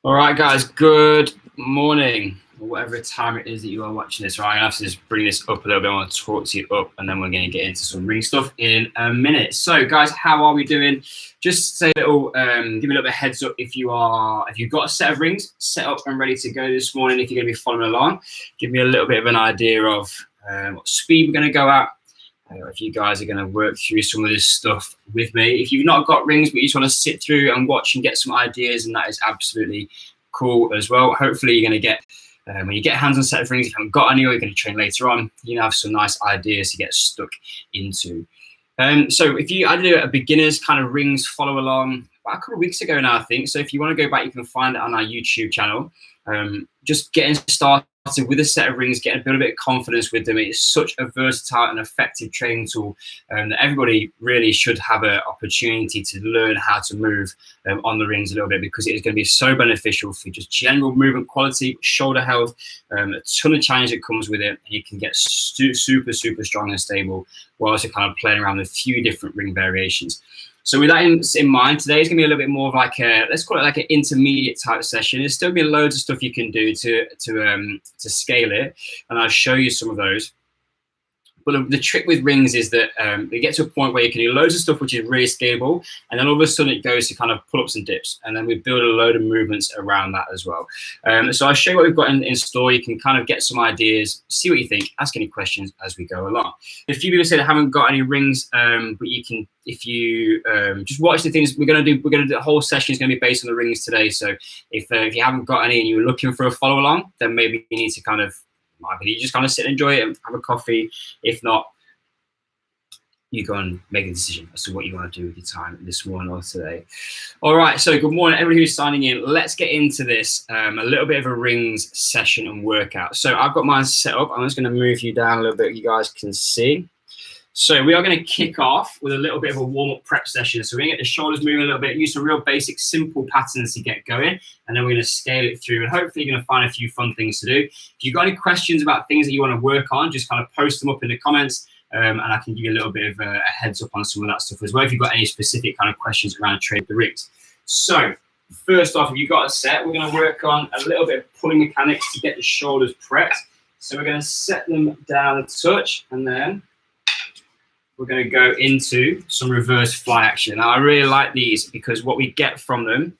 All right, guys, good morning, or whatever time it is that you are watching this. Right, I'm gonna have to just bring this up a little bit. I want to talk to you up, and then we're going to get into some ring stuff in a minute. So, guys, how are we doing? Just say a little, give me a little bit of heads up if you've got a set of rings set up and ready to go this morning. If you're going to be following along, give me a little bit of an idea of what speed we're going to go at. If you guys are going to work through some of this stuff with me. If you've not got rings, but you just want to sit through and watch and get some ideas, and that is absolutely cool as well. Hopefully you're going to get, when you get hands on a set of rings, if you haven't got any or you're going to train later on, you have some nice ideas to get stuck into. So if I did a beginner's kind of rings follow along about a couple of weeks ago now, I think. So if you want to go back, you can find it on our YouTube channel. Just getting started with a set of rings, getting a bit of confidence with them. It's such a versatile and effective training tool that everybody really should have an opportunity to learn how to move on the rings a little bit, because it is going to be so beneficial for just general movement quality, shoulder health, a ton of challenge that comes with it, and you can get super strong and stable while also kind of playing around with a few different ring variations. So with that in mind, today is going to be a little bit more of like let's call it like an intermediate type session. There's still be loads of stuff you can do to scale it, and I'll show you some of those. But the trick with rings is that they get to a point where you can do loads of stuff which is really scalable, and then all of a sudden it goes to kind of pull-ups and dips, and then we build a load of movements around that as well. So I'll show you what we've got in store. You can kind of get some ideas, see what you think, ask any questions as we go along. A few people say they haven't got any rings, but you can, if you just watch the things we're going to do, the whole session is going to be based on the rings today. So if you haven't got any and you're looking for a follow along, then maybe you need to kind of, you just kind of sit and enjoy it and have a coffee. If not, you go and make a decision as to what you want to do with your time this morning or today. All right, so good morning, everybody who's signing in. Let's get into this, a little bit of a rings session and workout. So I've got mine set up. I'm just going to move you down a little bit, you guys can see. So we are going to kick off with a little bit of a warm-up prep session. So we're going to get the shoulders moving a little bit, use some real basic, simple patterns to get going, and then we're going to scale it through, and hopefully you're going to find a few fun things to do. If you've got any questions about things that you want to work on, just kind of post them up in the comments, and I can give you a little bit of a heads up on some of that stuff as well, if you've got any specific kind of questions around training the rings. So first off, if you've got a set, we're going to work on a little bit of pulling mechanics to get the shoulders prepped. So we're going to set them down a touch, and then we're going to go into some reverse fly action. Now, I really like these because what we get from them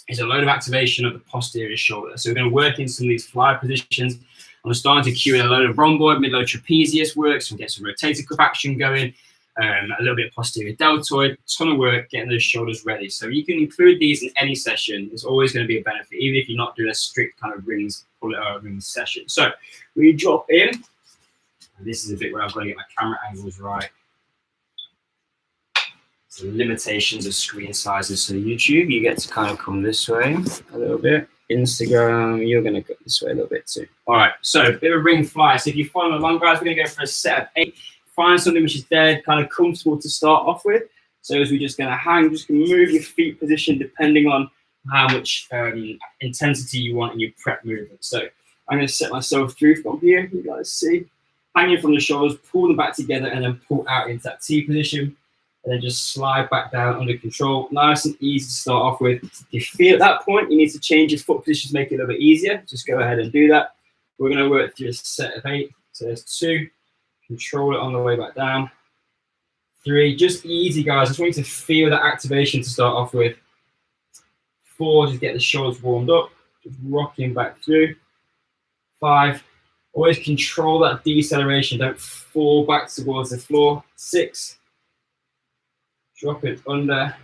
is a load of activation of the posterior shoulder. So we're going to work in some of these fly positions. I'm starting to cue in a load of rhomboid, mid-low trapezius work, so we get some rotator cuff action going, a little bit of posterior deltoid, ton of work getting those shoulders ready. So you can include these in any session. It's always going to be a benefit, even if you're not doing a strict kind of rings, pull it out rings session. So we drop in. And this is a bit where I've got to get my camera angles right. So limitations of screen sizes. So YouTube, you get to kind of come this way a little bit. Instagram, you're going to go this way a little bit too. All right, so a bit of ring fly. So if you're following along, guys, we're going to go for a set of 8. Find something which is dead, kind of comfortable to start off with. So as we're just going to hang, just move your feet position depending on how much intensity you want in your prep movement. So I'm going to set myself through from here. You guys see. Hanging from the shoulders, pull them back together, and then pull out into that T position. And then just slide back down under control. Nice and easy to start off with. If you feel at that point you need to change your foot position to make it a little bit easier, just go ahead and do that. We're going to work through a set of 8. So there's 2. Control it on the way back down. 3. Just easy, guys. I just want you to feel that activation to start off with. 4. Just get the shoulders warmed up. Just rocking back through. 5. Always control that deceleration. Don't fall back towards the floor. 6. Drop it under.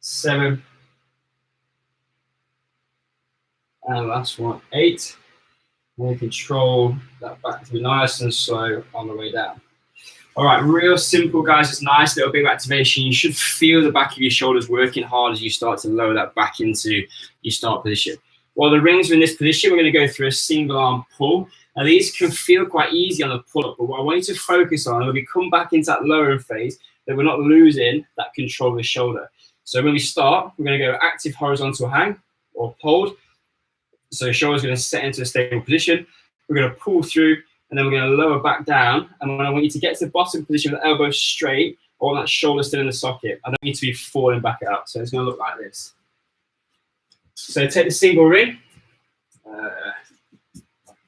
7. And last one, 8. And control that back to be nice and slow on the way down. All right, real simple, guys. It's nice little bit of activation. You should feel the back of your shoulders working hard as you start to lower that back into your start position. While the rings are in this position, we're going to go through a single arm pull. Now, these can feel quite easy on the pull-up, but what I want you to focus on, when we come back into that lowering phase, that we're not losing that control of the shoulder. So when we start, we're going to go active horizontal hang or hold. So shoulder's going to set into a stable position. We're going to pull through, and then we're going to lower back down. And when I want you to get to the bottom position with the elbow straight, I want that shoulder still in the socket. I don't need to be falling back out. So it's going to look like this. So take the single ring.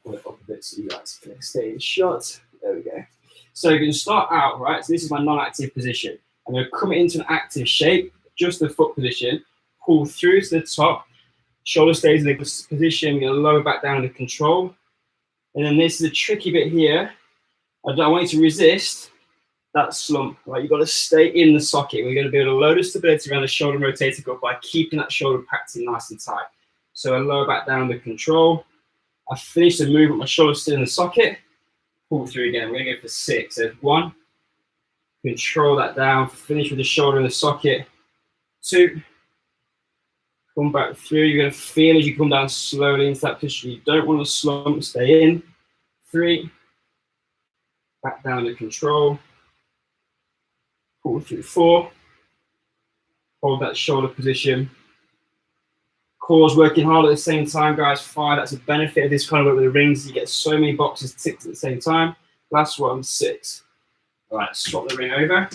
Pull it up a bit so you guys can stay in shot. There we go. So you're going to start out, right? So this is my non-active position. I'm going to come into an active shape, just the foot position, pull through to the top, shoulder stays in the position, I'm going to lower back down to control. And then this is a tricky bit here. I don't want you to resist that slump, right? You've got to stay in the socket. We're going to build a load of stability around the shoulder rotator cuff by keeping that shoulder packed in nice and tight. So I lower back down to control. I finish the movement, my shoulder still in the socket. Pull through again. We're going to go for 6. So 1, control that down, finish with the shoulder in the socket. 2, come back through. You're going to feel as you come down slowly into that position. You don't want to slump, stay in. 3, back down to control. Pull through. 4, hold that shoulder position. Core's working hard at the same time, guys. 5, that's a benefit of this kind of work with the rings. You get so many boxes ticked at the same time. Last one, 6. All right, swap the ring over.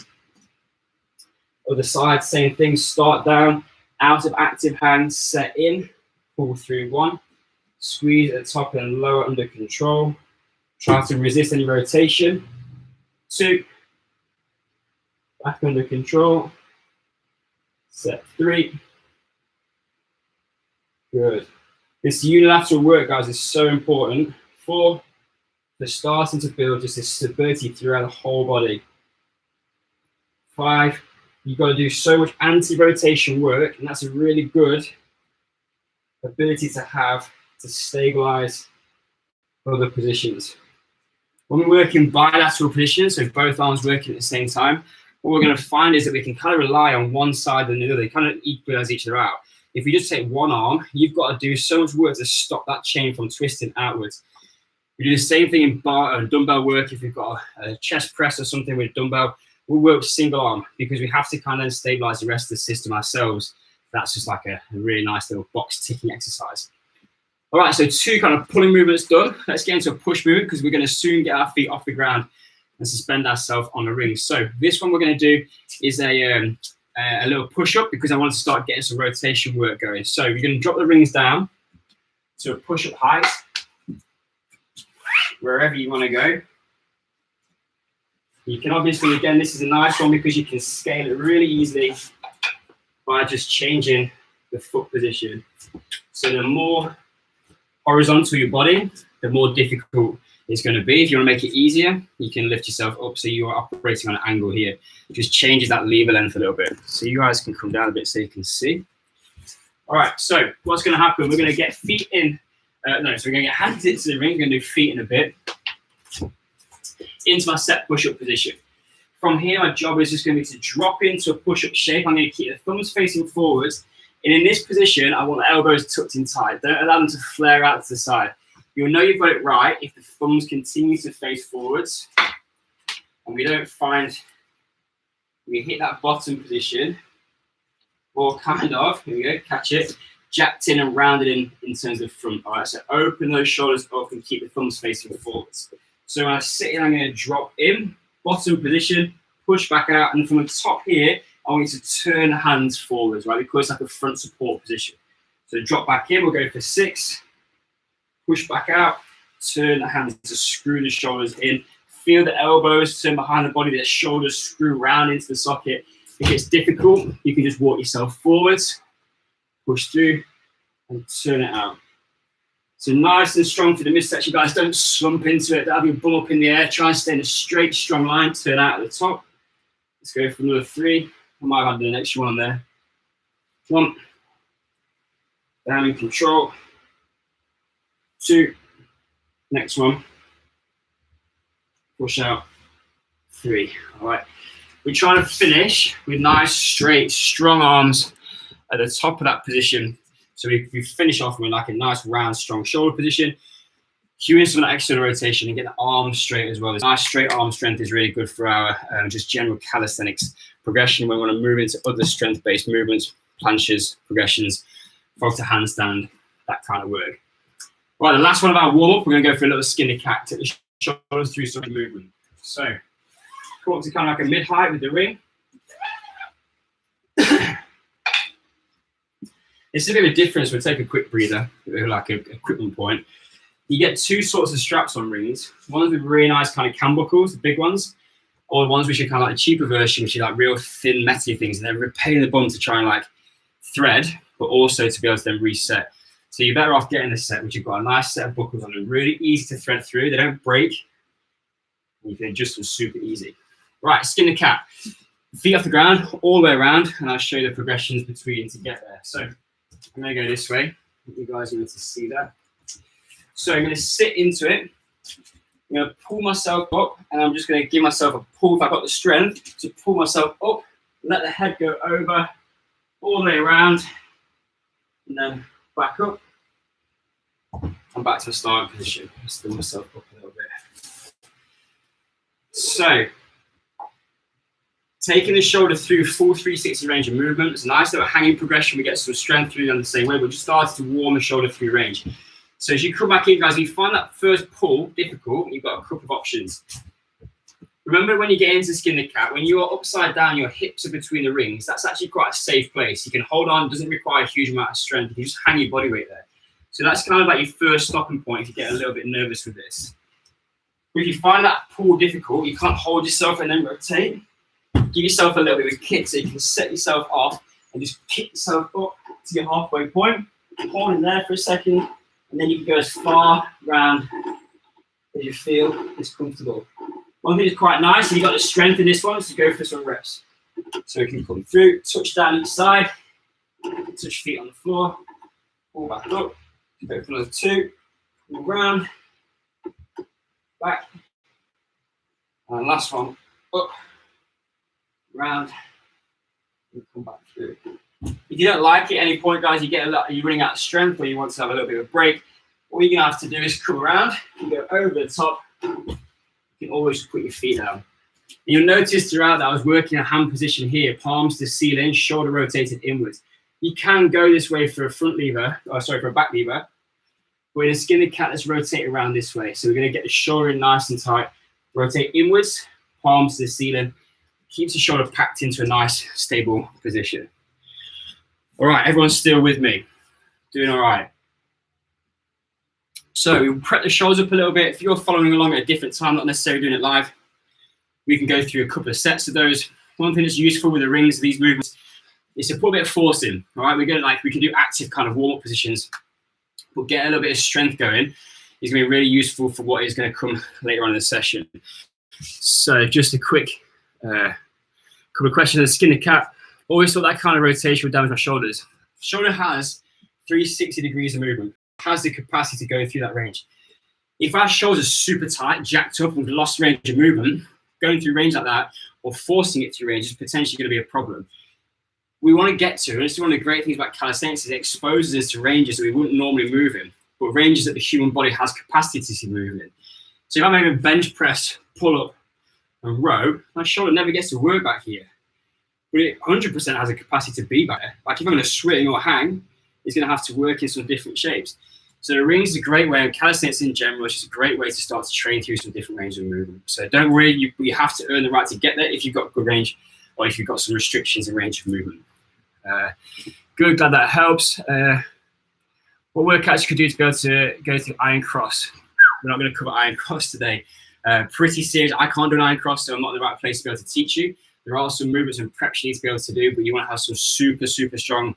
Other side, same thing. Start down, out of active hand, set in, pull through. 1, squeeze at the top and lower under control. Try to resist any rotation. 2, back under control. Set 3. Good. This unilateral work, guys, is so important. 4, they're starting to build just this stability throughout the whole body. 5, you've got to do so much anti-rotation work, and that's a really good ability to have to stabilize other positions. When we work in bilateral positions, so both arms working at the same time, what we're going to find is that we can kind of rely on one side and the other. They kind of equalize each other out. If you just take one arm, you've got to do so much work to stop that chain from twisting outwards. We do the same thing in bar and dumbbell work. If you've got a chest press or something with dumbbell, we'll work single arm because we have to kind of stabilize the rest of the system ourselves. That's just like a really nice little box ticking exercise. All right, so 2 kind of pulling movements done. Let's get into a push movement because we're going to soon get our feet off the ground and suspend ourselves on the ring. So this one we're going to do is a little push-up because I want to start getting some rotation work going. So you're going to drop the rings down to a push-up height, wherever you want to go. You can obviously, again, this is a nice one because you can scale it really easily by just changing the foot position. So the more horizontal your body, the more difficult it's going to be. If you want to make it easier, you can lift yourself up so you are operating on an angle here. It just changes that lever length a little bit. So you guys can come down a bit so you can see. All right, so what's going to happen? We're going to get feet in. So we're going to get hands into the ring. We're going to do feet in a bit. Into my set push-up position. From here, my job is just going to be to drop into a push-up shape. I'm going to keep the thumbs facing forwards. And in this position, I want the elbows tucked in tight. Don't allow them to flare out to the side. You'll know you've got it right if the thumbs continue to face forwards and we don't find we hit that bottom position or kind of, here we go, catch it, jacked in and rounded in terms of front. All right, so open those shoulders up and keep the thumbs facing forwards. So when I sit in, I'm going to drop in, bottom position, push back out, and from the top here, I want you to turn the hands forwards, right? Because it's like a front support position. So drop back in, we'll go for 6. Push back out, turn the hands to screw the shoulders in. Feel the elbows turn behind the body, the shoulders screw round into the socket. If it's difficult, you can just walk yourself forwards, push through, and turn it out. So nice and strong for the midsection, guys. Don't slump into it. Don't have your bum up in the air. Try and stay in a straight, strong line. Turn out at the top. Let's go for another 3. I might have the next one there. 1. Down in control. 2. Next one. Push out. 3. All right. We're trying to finish with nice, straight, strong arms at the top of that position. So we finish off with like a nice, round, strong shoulder position. Cue in some of that external rotation and get the arms straight as well. This nice straight arm strength is really good for our just general calisthenics progression. We want to move into other strength-based movements, planches, progressions, frog to handstand, that kind of work. Right, the last one of our warm-up, we're going to go for a little skinny cat. Take the shoulders through some movement. So come up to kind of like a mid-height with the ring. It's a bit of a difference. We'll take a quick breather, like a equipment point. You get two sorts of straps on rings. Ones with really nice kind of cam buckles, the big ones, or the ones which are kind of like a cheaper version, which are like real thin, metal things, and they're a pain in the bum to try and like thread, but also to be able to then reset. So you're better off getting this set, which you've got a nice set of buckles on them, really easy to thread through. They don't break. You can adjust them super easy. Right, skin the cat. Feet off the ground, all the way around, and I'll show you the progressions between to get there. So I'm going to go this way. You guys need to see that. So I'm going to sit into it. I'm going to pull myself up, and I'm just going to give myself a pull if I've got the strength to pull myself up, let the head go over, all the way around, and then back up. I'm back to the starting position. Still myself up a little bit. So, taking the shoulder through full 360 range of movement. It's a nice little hanging progression. We get some strength through in the same way, but just started to warm the shoulder through range. So as you come back in, guys, you find that first pull difficult, you've got a couple of options. Remember when you get into skin the cat, when you're upside down, your hips are between the rings, that's actually quite a safe place. You can hold on, doesn't require a huge amount of strength. You can just hang your body weight there. So that's kind of like your first stopping point if you get a little bit nervous with this. But if you find that pull difficult, you can't hold yourself and then rotate. Give yourself a little bit of a kick so you can set yourself off and just kick yourself up to your halfway point. Hold in there for a second, and then you can go as far round as you feel is comfortable. One thing that's quite nice, and you've got the strength in this one, so go for some reps. So you can come through, touch down each side, touch feet on the floor, pull back up, go for another two, pull round, back, and last one, up, round, and come back through. If you don't like it at any point, guys, you're running out of strength or you want to have a little bit of a break, all you're going to have to do is come around and go over the top. You can always put your feet down. You'll notice throughout that I was working a hand position here, palms to ceiling, shoulder rotated inwards. You can go this way for a front lever, for a back lever, but in a skin the cat, let's rotate around this way. So we're going to get the shoulder in nice and tight, rotate inwards, palms to the ceiling, keeps the shoulder packed into a nice, stable position. All right, everyone's still with me. Doing all right. So we'll prep the shoulders up a little bit. If you're following along at a different time, not necessarily doing it live, we can go through a couple of sets of those. One thing that's useful with the rings, these movements, is to put a bit of force in. All right, we can do active kind of warm-up positions, but get a little bit of strength going is going to be really useful for what is going to come later on in the session. So just a quick couple of questions on the skin of the cat. Always thought that kind of rotation would damage my shoulders. Shoulder has 360 degrees of movement, has the capacity to go through that range. If our shoulders are super tight, jacked up, and lost range of movement, going through range like that or forcing it through range is potentially going to be a problem. We want to get to, and it's one of the great things about calisthenics, is it exposes us to ranges that we wouldn't normally move in, but ranges that the human body has capacity to move in. So if I'm able to bench press, pull up, and row, my shoulder never gets to work back here. But it 100% has a capacity to be better. Like if I'm going to swing or hang, it's going to have to work in some different shapes. So the rings is a great way, and calisthenics in general is just a great way to start to train through some different ranges of movement. So don't worry, you have to earn the right to get there if you've got good range or if you've got some restrictions in range of movement. Good, glad that helps. What workouts you could do to be able to go through iron cross? We're not going to cover iron cross today. Pretty serious. I can't do an iron cross, so I'm not in the right place to be able to teach you. There are some movements and preps you need to be able to do, but you want to have some super, super strong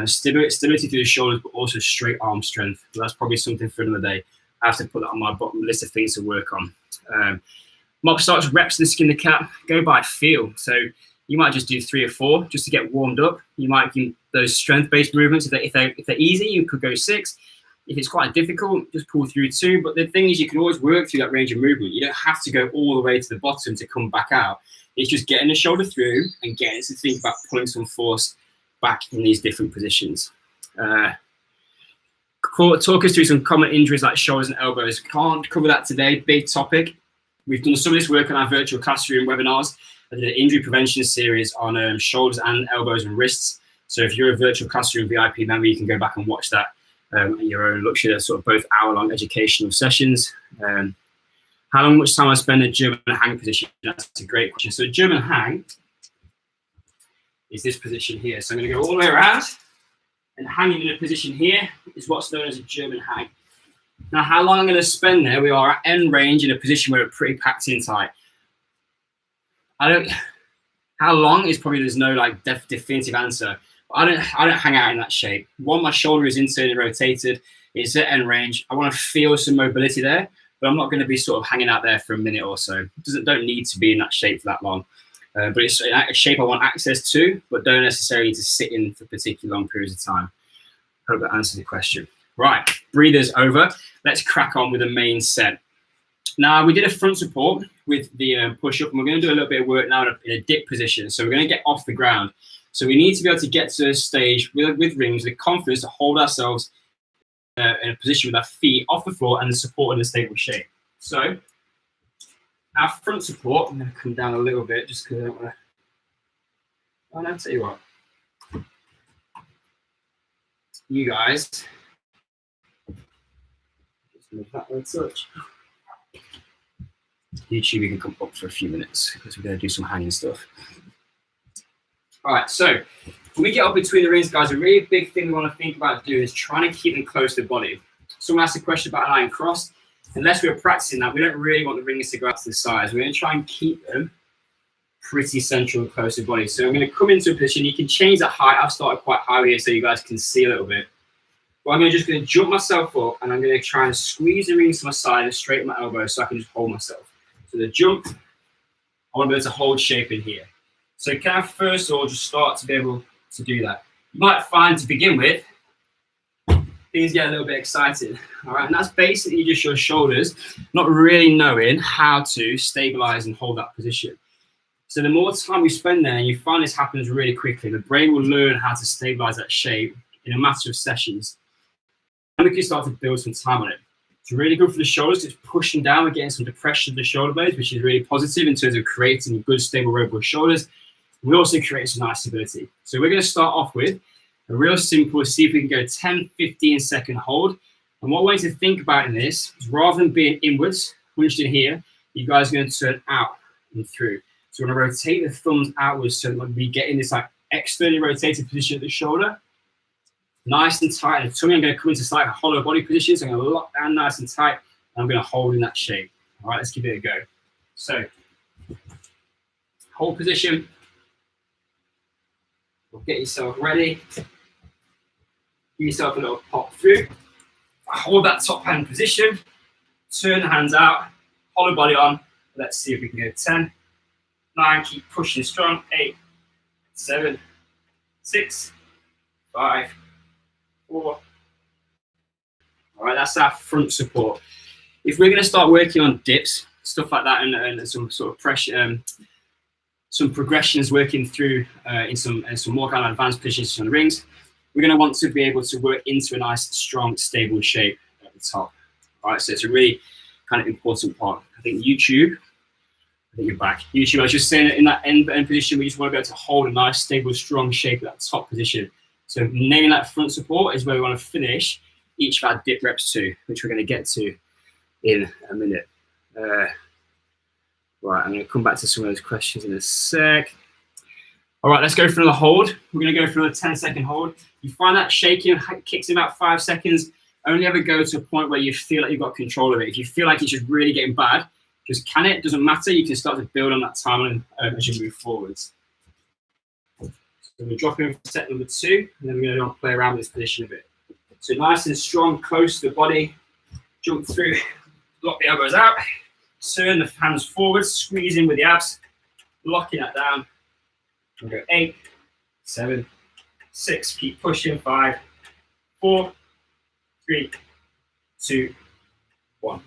stability through the shoulders, but also straight arm strength. So that's probably something for another day. I have to put that on my bottom list of things to work on. Mob starts reps in the skin of the cat, go by feel. So you might just do 3 or 4 just to get warmed up. You might do those strength-based movements. If they're easy, you could go 6. If it's quite difficult, just pull through 2. But the thing is, you can always work through that range of movement. You don't have to go all the way to the bottom to come back out. It's just getting the shoulder through and getting to think about pulling some force back in these different positions. Talk us through some common injuries like shoulders and elbows. Can't cover that today, big topic. We've done some of this work on our virtual classroom webinars. I did an injury prevention series on shoulders and elbows and wrists. So if you're a virtual classroom VIP member, you can go back and watch that at your own luxury. They're sort of both hour-long educational sessions. How much time I spend in a German hang position? That's a great question. So German hang is this position here. So I'm going to go all the way around, and hanging in a position here is what's known as a German hang. Now, how long I'm going to spend there? We are at end range in a position where we're pretty packed in tight. How long is probably, there's no like definitive answer. I don't hang out in that shape. One, my shoulder is internally rotated. It's at end range. I want to feel some mobility there, but I'm not going to be sort of hanging out there for a minute or so. Don't need to be in that shape for that long. But it's a shape I want access to, but don't necessarily need to sit in for particularly long periods of time. Hope that answers the question. Right, breathers over. Let's crack on with the main set. Now, we did a front support with the push-up, and we're going to do a little bit of work now in a dip position. So we're going to get off the ground. So we need to be able to get to a stage with rings, with confidence to hold ourselves in a position with our feet off the floor and the support in a stable shape. So our front support, I'm going to come down a little bit just because I don't want to. Oh, no, I'll tell you what. You guys, just move that one touch. YouTube, you can come up for a few minutes because we're going to do some hanging stuff. All right, so when we get up between the rings, guys, a really big thing we want to think about doing is trying to keep them close to the body. Someone asked a question about an iron cross. Unless we're practicing that, we don't really want the rings to go out to the sides. We're going to try and keep them pretty central and close to the body. So I'm going to come into a position. You can change the height. I've started quite high here so you guys can see a little bit. But I'm just going to jump myself up, and I'm going to try and squeeze the rings to my side and straighten my elbow so I can just hold myself. So the jump, I want to be able to hold shape in here. So can I first of all just start to be able to do that? You might find to begin with, things get a little bit excited. All right, and that's basically just your shoulders not really knowing how to stabilize and hold that position. So the more time we spend there, and you find this happens really quickly, the brain will learn how to stabilize that shape in a matter of sessions. And we can start to build some time on it. It's really good for the shoulders. It's pushing down. We're getting some depression of the shoulder blades, which is really positive in terms of creating good, stable, robust shoulders. We also create some nice stability. So we're going to start off with a real simple, see if we can go 10, 15 second hold. And what we're going to think about in this is rather than being inwards, hunched in here, you guys are going to turn out and through. So we're going to rotate the thumbs outwards so that we get in this like externally rotated position at the shoulder. Nice and tight. And the tummy, I'm going to come into slight hollow body position. So I'm going to lock down nice and tight. And I'm going to hold in that shape. All right, let's give it a go. So hold position. Get yourself ready. Give yourself a little pop through. Hold that top hand position. Turn the hands out. Hollow body on. Let's see if we can go 10, 9. Keep pushing strong. 8, 7, 6, 5, 4. All right, that's our front support. If we're going to start working on dips, stuff like that, and some sort of pressure, some progressions working through in some more kind of advanced positions on the rings, we're going to want to be able to work into a nice, strong, stable shape at the top. All right, so it's a really kind of important part. I think YouTube, I think you're back. YouTube, I was just saying that in that end position, we just want to be able to hold a nice, stable, strong shape at that top position. So naming that front support is where we want to finish each of our dip reps to, which we're going to get to in a minute. Right, I'm going to come back to some of those questions in a sec. All right, let's go for another hold. We're going to go for another 10-second hold. You find that shaking kicks in about 5 seconds. Only ever go to a point where you feel like you've got control of it. If you feel like it's just really getting bad, just can it. Doesn't matter. You can start to build on that time as you move forwards. So we're dropping for set number 2, and then we're going to play around with this position a bit. So nice and strong, close to the body. Jump through, lock the elbows out. Turn the hands forward, squeeze in with the abs, locking that down. We'll go 8, 7, 6, keep pushing. 5, 4, 3, 2, 1.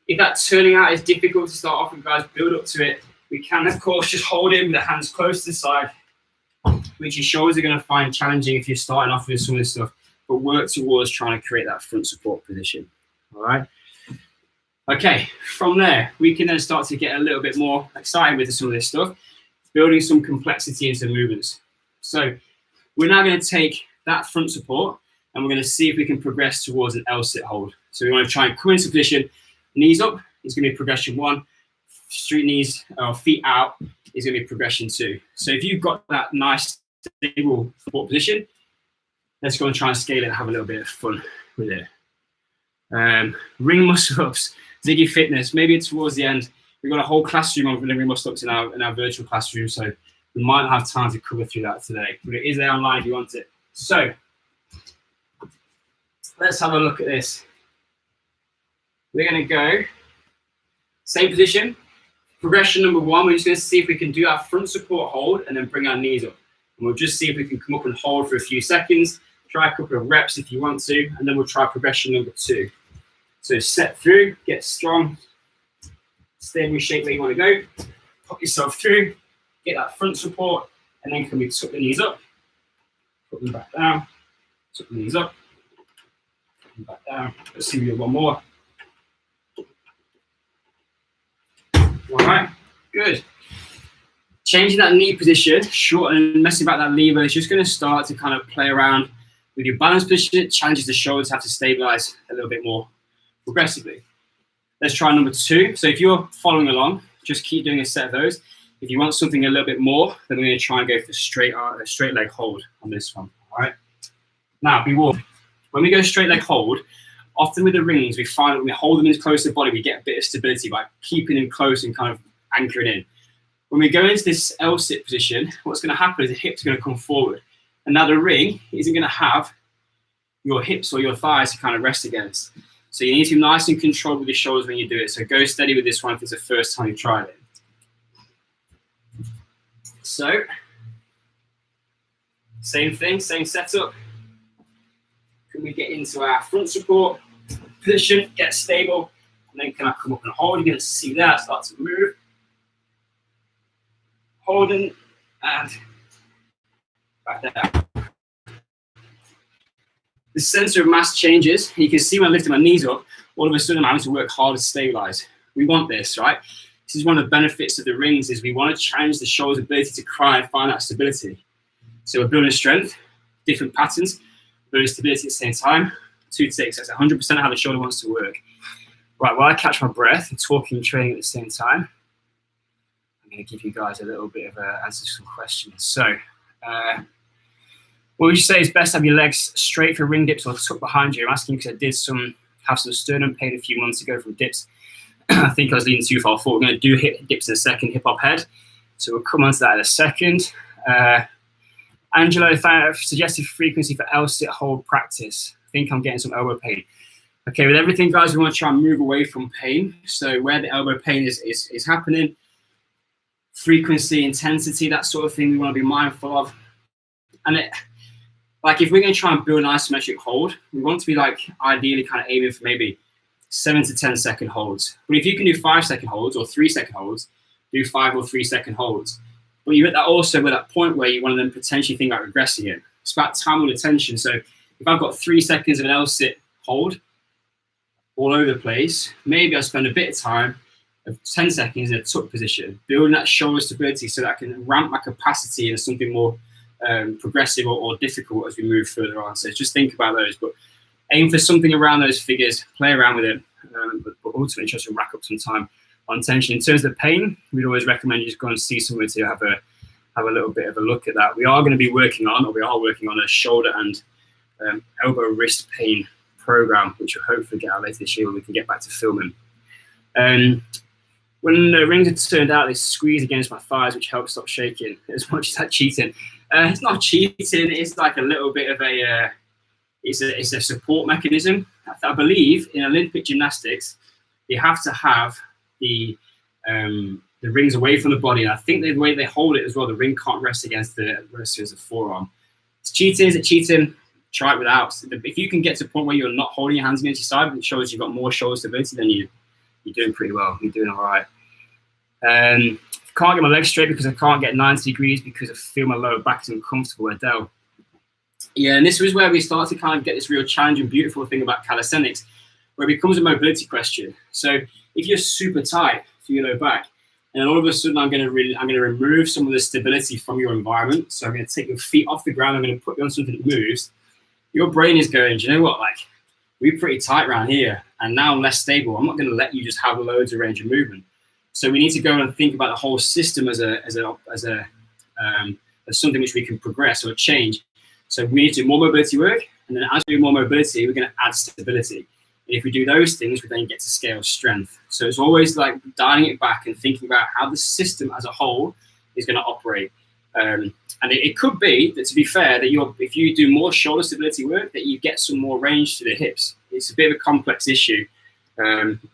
If that turning out is difficult to start off with, guys, build up to it. We can, of course, just hold in with the hands close to the side, which your shoulders are going to find challenging if you're starting off with some of this stuff, but work towards trying to create that front support position. All right. Okay, from there, we can then start to get a little bit more excited with some of this stuff, building some complexity into the movements. So we're now going to take that front support and we're going to see if we can progress towards an L-sit hold. So we want to try and come into position, knees up, is going to be progression 1. Street knees or feet out is going to be progression 2. So if you've got that nice stable support position, let's go and try and scale it and have a little bit of fun with it. Ring muscle-ups, Ziggy Fitness, maybe towards the end. We've got a whole classroom on ring muscle-ups in our virtual classroom, so we might not have time to cover through that today, but it is there online if you want it. So let's have a look at this. We're going to go same position. Progression number 1, we're just going to see if we can do our front support hold and then bring our knees up. And we'll just see if we can come up and hold for a few seconds. Try a couple of reps if you want to, and then we'll try progression number 2. So set through, get strong, stay in your shape where you want to go, pop yourself through, get that front support, and then can we tuck the knees up, put them back down, tuck the knees up, put them back down. Let's see if we do one more. All right, good. Changing that knee position, short and messing about that lever is just going to start to kind of play around with your balance position. It challenges the shoulders, have to stabilize a little bit more progressively. Let's try number 2. So if you're following along, just keep doing a set of those. If you want something a little bit more, then we're going to try and go for straight leg hold on this one. All right. Now, be warned. When we go straight leg hold, often with the rings, we find that when we hold them in close to the body, we get a bit of stability by keeping them close and kind of anchoring in. When we go into this L-sit position, what's going to happen is the hips are going to come forward. And now the ring isn't going to have your hips or your thighs to kind of rest against. So you need to be nice and controlled with your shoulders when you do it. So go steady with this one if it's the first time you've tried it. So, same thing, same setup. Can we get into our front support position, get stable, and then can I come up and hold? You're going to see that start to move. Holding and back down. The center of mass changes. You can see when I'm lifting my knees up, all of a sudden I'm having to work hard to stabilize. We want this, right? This is one of the benefits of the rings is we want to challenge the shoulder's ability to cry and find that stability. So we're building strength, different patterns, building stability at the same time. 2 ticks, that's 100% how the shoulder wants to work. Right, while I catch my breath and talking and training at the same time, I'm going to give you guys a little bit of an answer to some questions. So, what would you say is best to have your legs straight for ring dips or tucked behind you? I'm asking because I did have some sternum pain a few months ago from dips. I think I was leaning too far forward. We're going to do hip dips in a second, hip hop head. So we'll come on to that in a second. Angelo, suggested frequency for L-sit hold practice. I think I'm getting some elbow pain. Okay, with everything, guys, we want to try and move away from pain. So where the elbow pain is happening, frequency, intensity, that sort of thing we want to be mindful of. And like if we're going to try and build an isometric hold, we want to be like ideally kind of aiming for maybe 7 to 10 second holds. But if you can do 5 second holds or 3 second holds, do 5 or 3 second holds. But you're at that also with that point where you want to then potentially think about regressing it. It's about time and attention. So if I've got 3 seconds of an L-sit hold all over the place, maybe I'll spend a bit of time of 10 seconds in a tuck position, building that shoulder stability so that I can ramp my capacity into something more progressive or difficult as we move further on. So just think about those, but aim for something around those figures, play around with it, but ultimately try to rack up some time on tension. In terms of pain, we'd always recommend you just go and see somewhere to have a little bit of a look at that. We are working on a shoulder and elbow wrist pain program, which will hopefully get out later this year when we can get back to filming. When the rings are turned out, they squeeze against my thighs, which helps stop shaking. As much as that cheating, it's not cheating. It's like a little bit of it's a support mechanism. I believe in Olympic gymnastics, they have to have the rings away from the body, and I think the way they hold it as well, the ring can't rest against the forearm. It's cheating. Is it cheating? Try it without. If you can get to a point where you're not holding your hands against your side, it shows you've got more shoulder stability, then you're doing pretty well. You're doing all right. Can't get my legs straight because I can't get 90 degrees because I feel my lower back is uncomfortable. Adele. Yeah, and this was where we start to kind of get this real challenging, beautiful thing about calisthenics, where it becomes a mobility question. So if you're super tight for your lower back, and then all of a sudden I'm going to remove some of the stability from your environment. So I'm going to take your feet off the ground. I'm going to put you on something that moves. Your brain is going, do you know what? Like, we're pretty tight around here, and now less stable. I'm not going to let you just have loads of range of movement. So we need to go and think about the whole system as something which we can progress or change. So we need to do more mobility work, and then as we do more mobility, we're going to add stability. And if we do those things, we then get to scale strength. So it's always like dialing it back and thinking about how the system as a whole is going to operate. And it could be that, to be fair, that if you do more shoulder stability work, that you get some more range to the hips. It's a bit of a complex issue,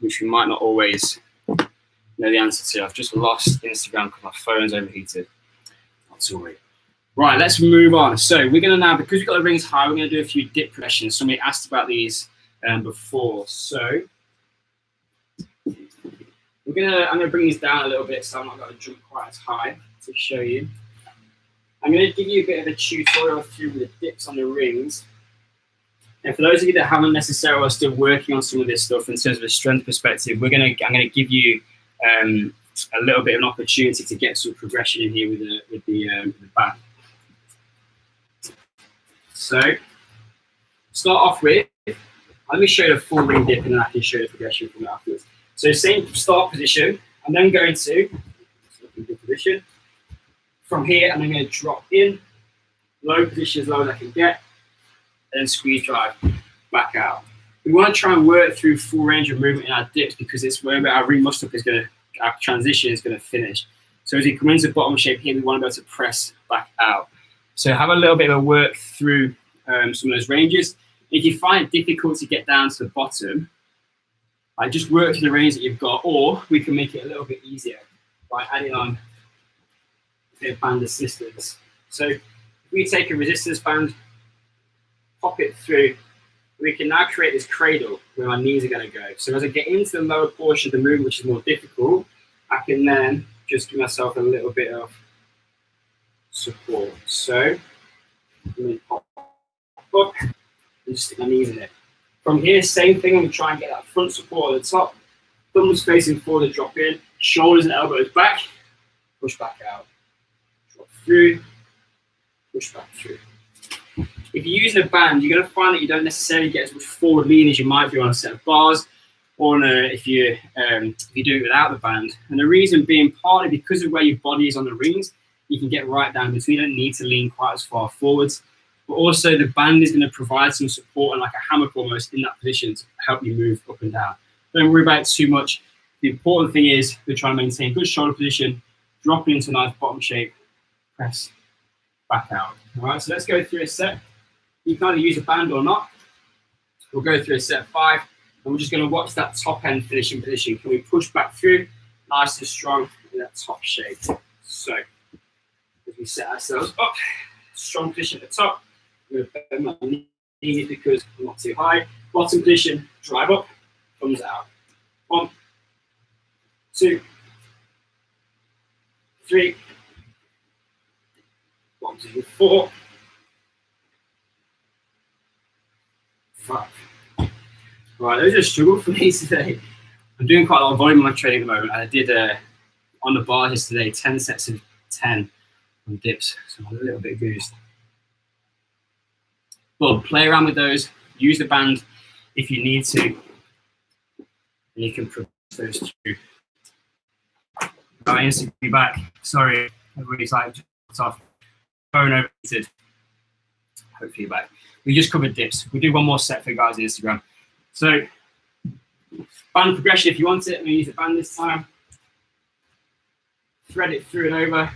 which we might not always know the answer to. I've just lost Instagram because my phone's overheated. Not to worry. Right, let's move on. So we're going to now, because we've got the rings high, we're going to do a few dip progressions. Somebody asked about these before. So I'm going to bring these down a little bit, so I'm not going to jump quite as high to show you. I'm going to give you a bit of a tutorial through the dips on the rings. And for those of you that haven't necessarily are still working on some of this stuff in terms of a strength perspective, I'm going to give you a little bit of an opportunity to get some progression in here with the band. So start off with, let me show you the full ring dip and then I can show you the progression from it afterwards. So same start position, I'm then going to position. From here, I'm then going to drop in, low position as low as I can get, and then squeeze drive back out. We want to try and work through full range of movement in our dips because it's where our ring muscle up is going to, our transition is going to finish. So as we come into bottom shape here, we want to be able to press back out. So have a little bit of a work through some of those ranges. If you find it difficult to get down to the bottom, just work through the range that you've got, or we can make it a little bit easier by adding on a bit of band assistance. So if we take a resistance band, pop it through, we can now create this cradle where my knees are going to go. So as I get into the lower portion of the movement, which is more difficult, I can then just give myself a little bit of support. So I'm going to pop up and just stick my knees in it. From here, same thing, I'm going to try and get that front support at the top, thumbs facing forward to drop in, shoulders and elbows back, push back out, drop through, push back through. If you're using a band, you're going to find that you don't necessarily get as much forward lean as you might do on a set of bars, or if you do it without the band. And the reason being partly because of where your body is on the rings, you can get right down between. You don't need to lean quite as far forwards. But also the band is going to provide some support and like a hammock almost in that position to help you move up and down. Don't worry about it too much. The important thing is we're trying to maintain good shoulder position, dropping into a nice bottom shape, press back out. All right, so let's go through a set. You can either use a band or not. We'll go through a set of 5, and we're just going to watch that top end finishing position. Can we push back through, nice and strong in that top shape? So as we set ourselves up, strong position at the top. I'm going to bend my knees because I'm not too high. Bottom position, drive up, thumbs out. 1, 2, 3, 1, 2, 4, 5. Right, those are a struggle for me today. I'm doing quite a lot of volume on my training at the moment. I did on the bar yesterday 10 sets of 10 on dips, so I'm a little bit goosed. But play around with those, use the band if you need to, and you can progress those through. Right, Instagram back. Sorry, everybody's like just off. Phone overheated. Hopefully you're back. We just covered dips. We'll do one more set for you guys on Instagram. So, band progression if you want it. I'm going to use the band this time. Thread it through and over.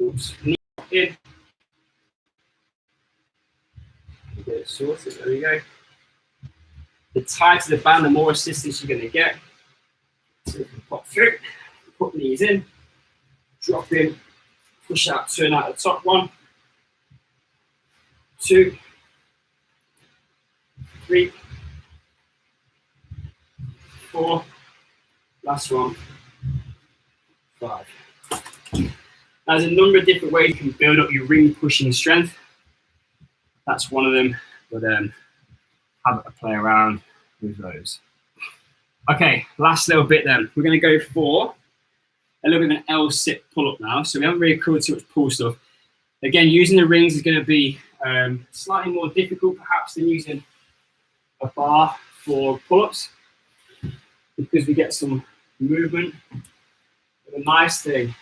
Oops. Knee in. Get it sorted. There we go. The tighter the band, the more assistance you're going to get. So you can pop through, put knees in, drop in, push out, turn out the top. 1, 2, 3, 4, last one, 5. There's a number of different ways you can build up your ring pushing strength. That's one of them, but have a play around with those. Okay, last little bit then. We're going to go for a little bit of an L sit pull-up now. So we haven't really covered too much pull stuff. Again, using the rings is going to be Slightly more difficult perhaps than using a bar for pull-ups because we get some movement. But the nice thing,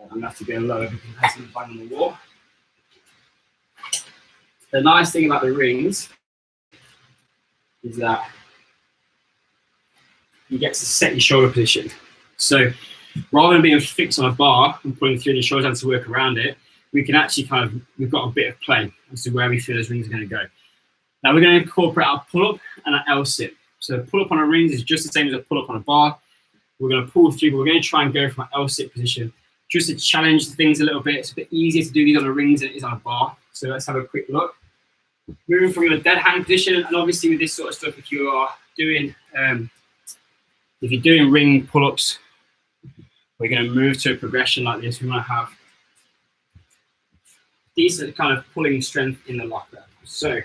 I'm going to have to go lower because it has some bang on the wall. The nice thing about the rings is that you get to set your shoulder position. So rather than being fixed on a bar and pulling through your shoulders and to work around it, we can actually we've got a bit of play as to where we feel those rings are going to go. Now we're going to incorporate our pull-up and our L-sit. So pull-up on a rings is just the same as a pull-up on a bar. We're going to pull through, but we're going to try and go from our L-sit position just to challenge things a little bit. It's a bit easier to do these on the rings than it is on a bar. So let's have a quick look. Moving from your dead hang position, and obviously with this sort of stuff, if you're doing ring pull-ups, we're going to move to a progression like this. We want to have decent kind of pulling strength in the locker. So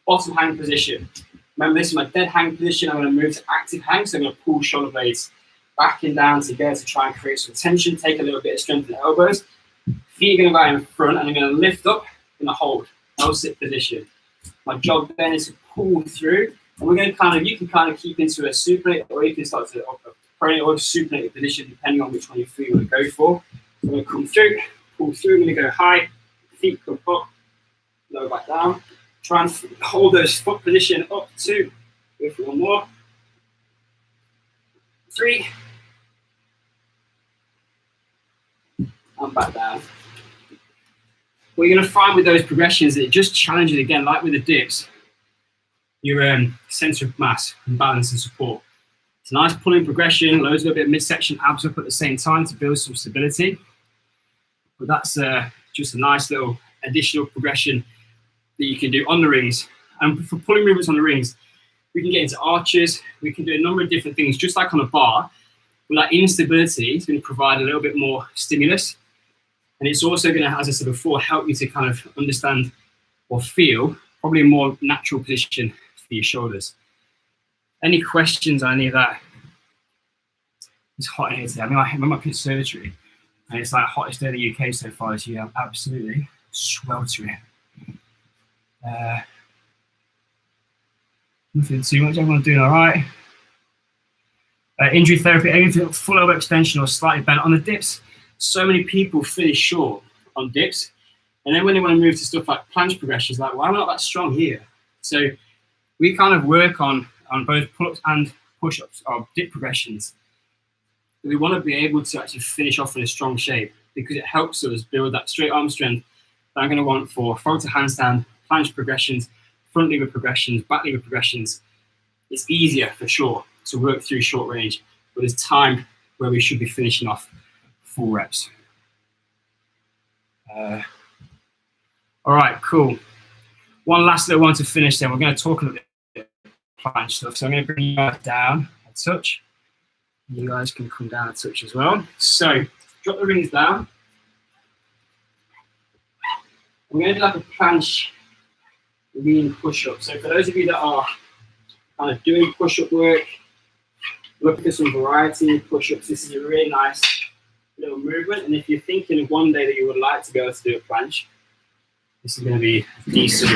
bottom hang position. Remember, this is my dead hang position. I'm going to move to active hang, so I'm going to pull shoulder blades back and down together to try and create some tension, take a little bit of strength in the elbows. Feet are going to go in front, and I'm going to lift up and hold. L-sit position. My job then is to pull through, and we're going to you can kind of keep into a supinate, or you can start to pronate or supinate position depending on which one you feel you want to go for. So I'm going to come through, pull through, I'm going to go high, feet come up, lower back down. Try and hold those foot position up, 2, go for 1 more, 3, and back down. What you're going to find with those progressions, it just challenges, again, like with the dips, your center of mass and balance and support. It's a nice pulling progression, loads of a bit of midsection, abs up at the same time to build some stability. But that's just a nice little additional progression that you can do on the rings. And for pulling movements on the rings, we can get into arches, we can do a number of different things, just like on a bar. With that instability, it's going to provide a little bit more stimulus. And it's also going to, as I said before, help you to kind of understand or feel probably a more natural position for your shoulders. Any questions on any of that? It's hot in here today. I mean, I'm up in conservatory, and it's like hottest day in the UK so far this year. I'm absolutely sweltering. Nothing too much. Everyone's doing all right. Injury therapy, aiming for full elbow extension or slightly bent on the dips. So many people finish short on dips, and then when they want to move to stuff like planche progressions, like, well, I'm not that strong here. So we kind of work on both pull-ups and push-ups or dip progressions. We want to be able to actually finish off in a strong shape because it helps us build that straight arm strength that I'm going to want for front to handstand, planche progressions, front lever progressions, back lever progressions. It's easier for sure to work through short range, but there's time where we should be finishing off full reps. All right, cool. One last little one to finish then. We're going to talk a little bit planche stuff. So I'm going to bring you guys down a touch. You guys can come down a touch as well. So drop the rings down. I'm going to do like a planche lean push-up. So for those of you that are kind of doing push-up work, looking for some variety in push-ups, this is a really nice little movement. And if you're thinking of one day that you would like to be able to do a planche, this is going to be a decent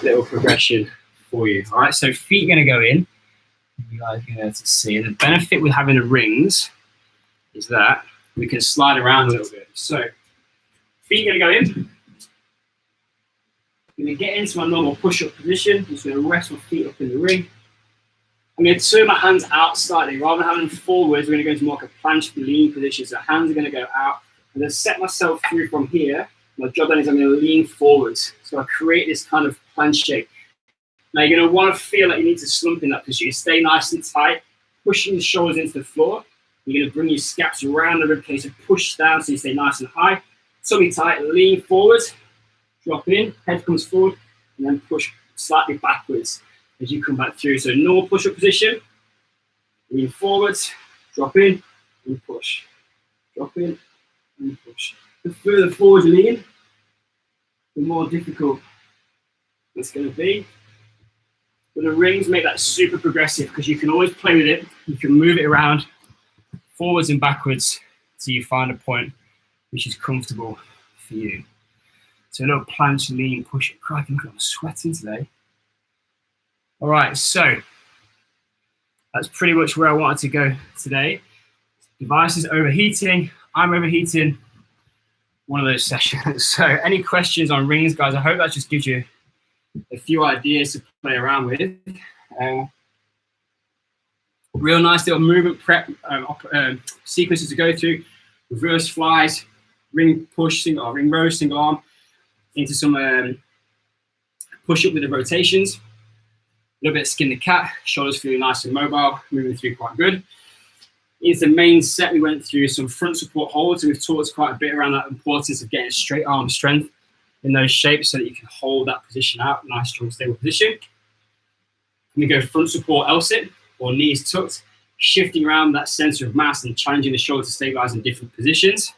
little progression for you. All right, so feet are going to go in. You guys are going to be able to see. And the benefit with having the rings is that we can slide around a little bit. So feet are going to go in. I'm going to get into my normal push-up position. I'm just going to rest my feet up in the ring. I'm going to turn my hands out slightly. Rather than having them forwards, we're going to go into more like a planche lean position. So hands are going to go out. I'm going to set myself through from here. My job then is I'm going to lean forwards. So I create this kind of planche shape. Now you're going to want to feel like you need to slump in that position. Stay nice and tight, pushing the shoulders into the floor. You're going to bring your scaps around the ribcage and push down so you stay nice and high. Tummy tight, lean forward, drop in, head comes forward, and then push slightly backwards as you come back through. So normal push-up position, lean forwards, drop in, and push. Drop in, and push. The further forward you lean, the more difficult it's going to be. But the rings make that super progressive because you can always play with it. You can move it around forwards and backwards till you find a point which is comfortable for you. So a little planche lean push. Crikey, look, I'm sweating today. All right, so that's pretty much where I wanted to go today. Device is overheating. I'm overheating. One of those sessions. So any questions on rings, guys? I hope that just gives you a few ideas to play around with. Real nice little movement prep sequences to go through. Reverse flies, ring push, single, or ring row, single arm, into some push up with the rotations. A little bit of skin the cat, shoulders feeling nice and mobile, moving through quite good. Into the main set, we went through some front support holds, and we've talked quite a bit around that importance of getting straight arm strength in those shapes so that you can hold that position out, nice, strong, stable position. We go front support L-sit, or knees tucked, shifting around that center of mass and challenging the shoulder to stabilize in different positions.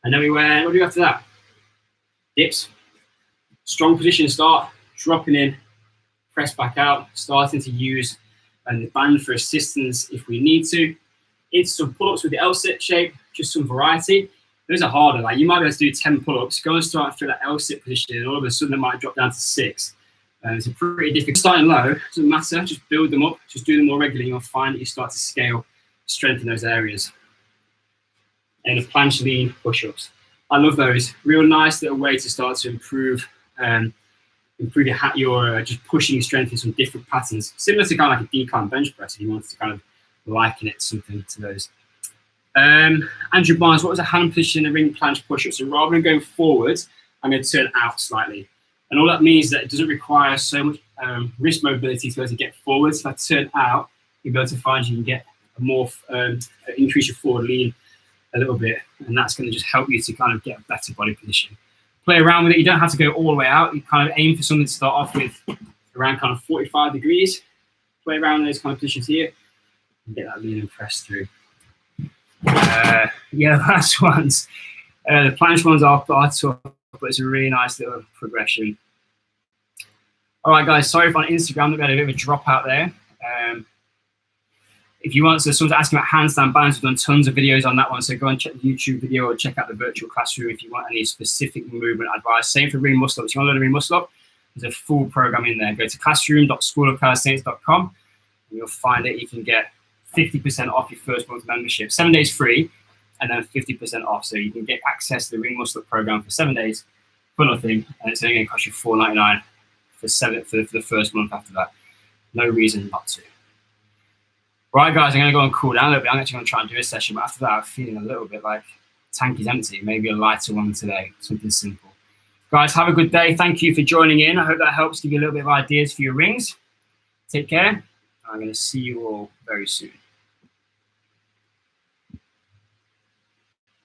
And then we went, what do we do after that? Dips. Strong position start, dropping in, press back out, starting to use the band for assistance if we need to. Into some pull-ups with the L-sit shape, just some variety. Those are harder, like you might be able to do 10 pull-ups, go and start through that L-sit position, and all of a sudden it might drop down to 6. It's a pretty difficult. Starting low, doesn't matter, just build them up, just do them more regularly, you'll find that you start to scale strength in those areas. And the planche lean push-ups. I love those. Real nice little way to start to improve your just pushing your strength in some different patterns. Similar to kind of like a decline bench press, if you wanted to kind of liken it something to those. Andrew Barnes, what was a hand position in the ring planche push-up? So rather than going forward, I'm going to turn out slightly. And all that means that it doesn't require so much wrist mobility to be able to get forward. So if I turn out, you'll be able to find you can get a more, increase your forward lean a little bit. And that's going to just help you to kind of get a better body position. Play around with it. You don't have to go all the way out. You kind of aim for something to start off with around kind of 45 degrees. Play around those kind of positions here and get that lean and press through. Yeah, the last ones. The planche ones are tough, but it's a really nice little progression. All right, guys, sorry if on Instagram that we had a bit of a drop out there. If you want, so someone's asking about handstand balance, we've done tons of videos on that one, so go and check the YouTube video or check out the virtual classroom if you want any specific movement advice. Same for ring muscle ups. If you want to learn a ring muscle up, there's a full program in there. Go to classroom.schoolofcalisthenics.com and you'll find it. You can get 50% off your first month membership, 7 days free, and then 50% off. So you can get access to the ring muscle up program for 7 days for nothing, and it's only going to cost you $4.99 for the first month after that. No reason not to. Right, guys, I'm going to go and cool down a little bit. I'm actually going to try and do a session, but after that, I'm feeling a little bit like tank is empty. Maybe a lighter one today, something simple. Guys, have a good day. Thank you for joining in. I hope that helps give you a little bit of ideas for your rings. Take care. I'm going to see you all very soon.